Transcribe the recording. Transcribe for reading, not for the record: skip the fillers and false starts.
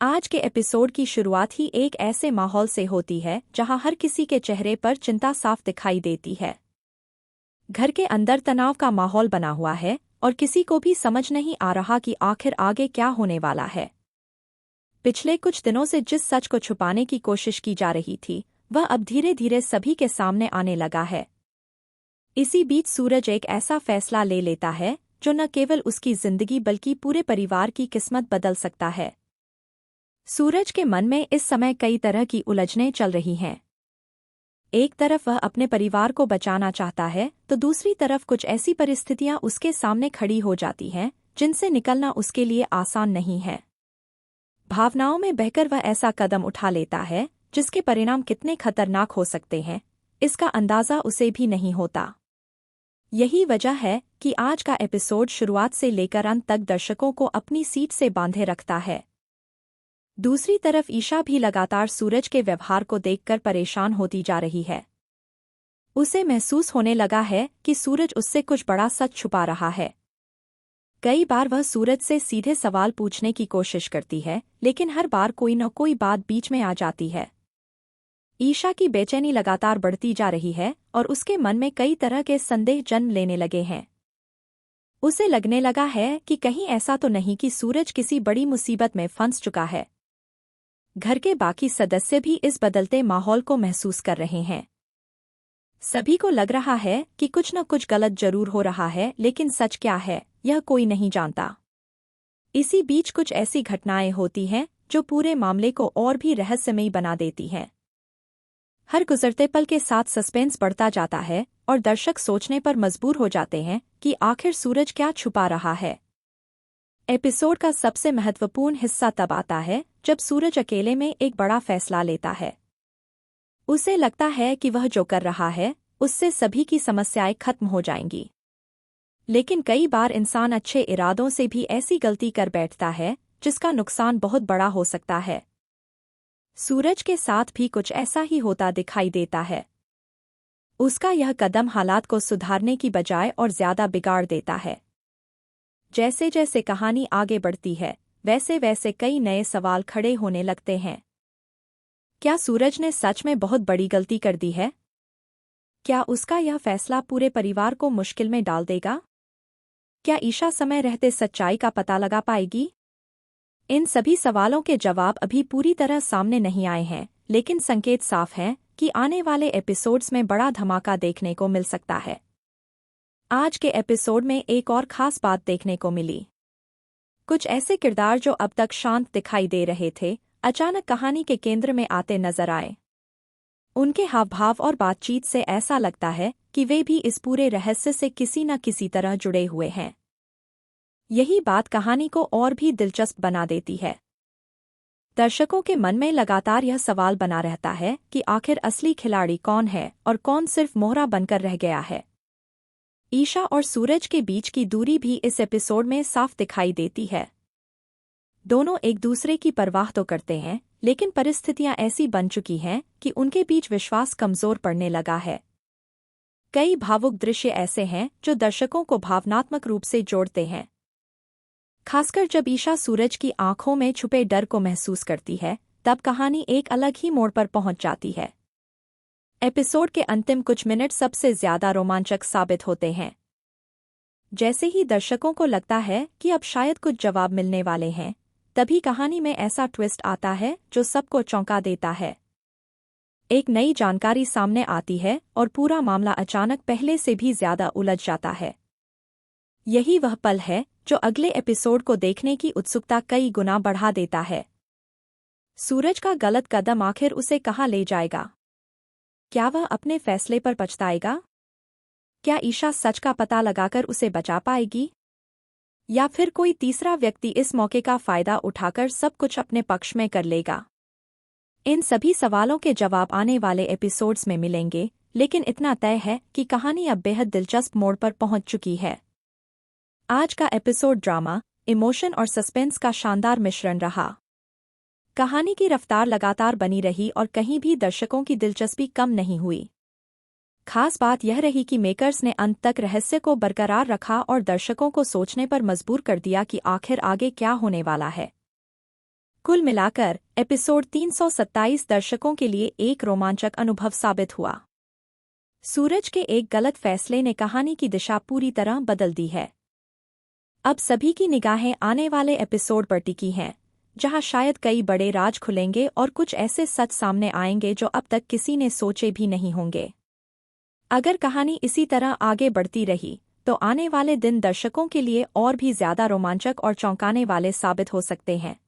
आज के एपिसोड की शुरुआत ही एक ऐसे माहौल से होती है जहां हर किसी के चेहरे पर चिंता साफ दिखाई देती है। घर के अंदर तनाव का माहौल बना हुआ है और किसी को भी समझ नहीं आ रहा कि आखिर आगे क्या होने वाला है। पिछले कुछ दिनों से जिस सच को छुपाने की कोशिश की जा रही थी वह अब धीरे धीरे सभी के सामने आने लगा है। इसी बीच सूरज एक ऐसा फैसला ले लेता है जो न केवल उसकी जिंदगी बल्कि पूरे परिवार की किस्मत बदल सकता है। सूरज के मन में इस समय कई तरह की उलझनें चल रही हैं। एक तरफ वह अपने परिवार को बचाना चाहता है तो दूसरी तरफ कुछ ऐसी परिस्थितियां उसके सामने खड़ी हो जाती हैं जिनसे निकलना उसके लिए आसान नहीं है। भावनाओं में बहकर वह ऐसा कदम उठा लेता है जिसके परिणाम कितने खतरनाक हो सकते हैं इसका अंदाजा उसे भी नहीं होता। यही वजह है कि आज का एपिसोड शुरुआत से लेकर अंत तक दर्शकों को अपनी सीट से बांधे रखता है। दूसरी तरफ ईशा भी लगातार सूरज के व्यवहार को देखकर परेशान होती जा रही है। उसे महसूस होने लगा है कि सूरज उससे कुछ बड़ा सच छुपा रहा है। कई बार वह सूरज से सीधे सवाल पूछने की कोशिश करती है लेकिन हर बार कोई न कोई बात बीच में आ जाती है। ईशा की बेचैनी लगातार बढ़ती जा रही है और उसके मन में कई तरह के संदेह जन्म लेने लगे हैं। उसे लगने लगा है कि कहीं ऐसा तो नहीं कि सूरज किसी बड़ी मुसीबत में फंस चुका है। घर के बाकी सदस्य भी इस बदलते माहौल को महसूस कर रहे हैं। सभी को लग रहा है कि कुछ न कुछ गलत जरूर हो रहा है लेकिन सच क्या है यह कोई नहीं जानता। इसी बीच कुछ ऐसी घटनाएं होती हैं जो पूरे मामले को और भी रहस्यमयी बना देती हैं। हर गुजरते पल के साथ सस्पेंस बढ़ता जाता है और दर्शक सोचने पर मजबूर हो जाते हैं कि आखिर सूरज क्या छुपा रहा है। एपिसोड का सबसे महत्वपूर्ण हिस्सा तब आता है जब सूरज अकेले में एक बड़ा फैसला लेता है। उसे लगता है कि वह जो कर रहा है उससे सभी की समस्याएं खत्म हो जाएंगी। लेकिन कई बार इंसान अच्छे इरादों से भी ऐसी गलती कर बैठता है जिसका नुकसान बहुत बड़ा हो सकता है। सूरज के साथ भी कुछ ऐसा ही होता दिखाई देता है। उसका यह कदम हालात को सुधारने की बजाय और ज्यादा बिगाड़ देता है। जैसे जैसे कहानी आगे बढ़ती है वैसे वैसे कई नए सवाल खड़े होने लगते हैं। क्या सूरज ने सच में बहुत बड़ी गलती कर दी है? क्या उसका यह फैसला पूरे परिवार को मुश्किल में डाल देगा? क्या ईशा समय रहते सच्चाई का पता लगा पाएगी? इन सभी सवालों के जवाब अभी पूरी तरह सामने नहीं आए हैं लेकिन संकेत साफ हैं कि आने वाले एपिसोड्स में बड़ा धमाका देखने को मिल सकता है। आज के एपिसोड में एक और खास बात देखने को मिली। कुछ ऐसे किरदार जो अब तक शांत दिखाई दे रहे थे अचानक कहानी के केंद्र में आते नजर आए। उनके हावभाव और बातचीत से ऐसा लगता है कि वे भी इस पूरे रहस्य से किसी न किसी तरह जुड़े हुए हैं। यही बात कहानी को और भी दिलचस्प बना देती है। दर्शकों के मन में लगातार यह सवाल बना रहता है कि आखिर असली खिलाड़ी कौन है और कौन सिर्फ मोहरा बनकर रह गया है। ईशा और सूरज के बीच की दूरी भी इस एपिसोड में साफ दिखाई देती है। दोनों एक दूसरे की परवाह तो करते हैं लेकिन परिस्थितियां ऐसी बन चुकी हैं कि उनके बीच विश्वास कमजोर पड़ने लगा है। कई भावुक दृश्य ऐसे हैं जो दर्शकों को भावनात्मक रूप से जोड़ते हैं। खासकर जब ईशा सूरज की आंखों में छुपे डर को महसूस करती है तब कहानी एक अलग ही मोड़ पर पहुंच जाती है। एपिसोड के अंतिम कुछ मिनट सबसे ज्यादा रोमांचक साबित होते हैं। जैसे ही दर्शकों को लगता है कि अब शायद कुछ जवाब मिलने वाले हैं तभी कहानी में ऐसा ट्विस्ट आता है जो सबको चौंका देता है। एक नई जानकारी सामने आती है और पूरा मामला अचानक पहले से भी ज्यादा उलझ जाता है। यही वह पल है जो अगले एपिसोड को देखने की उत्सुकता कई गुना बढ़ा देता है। सूरज का गलत कदम आखिर उसे कहाँ ले जाएगा? क्या वह अपने फैसले पर पछताएगा? क्या ईशा सच का पता लगाकर उसे बचा पाएगी? या फिर कोई तीसरा व्यक्ति इस मौके का फायदा उठाकर सब कुछ अपने पक्ष में कर लेगा? इन सभी सवालों के जवाब आने वाले एपिसोड्स में मिलेंगे लेकिन इतना तय है कि कहानी अब बेहद दिलचस्प मोड़ पर पहुंच चुकी है। आज का एपिसोड ड्रामा, इमोशन और सस्पेंस का शानदार मिश्रण रहा। कहानी की रफ्तार लगातार बनी रही और कहीं भी दर्शकों की दिलचस्पी कम नहीं हुई। खास बात यह रही कि मेकर्स ने अंत तक रहस्य को बरकरार रखा और दर्शकों को सोचने पर मजबूर कर दिया कि आखिर आगे क्या होने वाला है। कुल मिलाकर एपिसोड 327 दर्शकों के लिए एक रोमांचक अनुभव साबित हुआ। सूरज के एक गलत फैसले ने कहानी की दिशा पूरी तरह बदल दी है। अब सभी की निगाहें आने वाले एपिसोड पर टिकी हैं, जहां शायद कई बड़े राज खुलेंगे और कुछ ऐसे सच सामने आएंगे जो अब तक किसी ने सोचे भी नहीं होंगे। अगर कहानी इसी तरह आगे बढ़ती रही तो आने वाले दिन दर्शकों के लिए और भी ज्यादा रोमांचक और चौंकाने वाले साबित हो सकते हैं।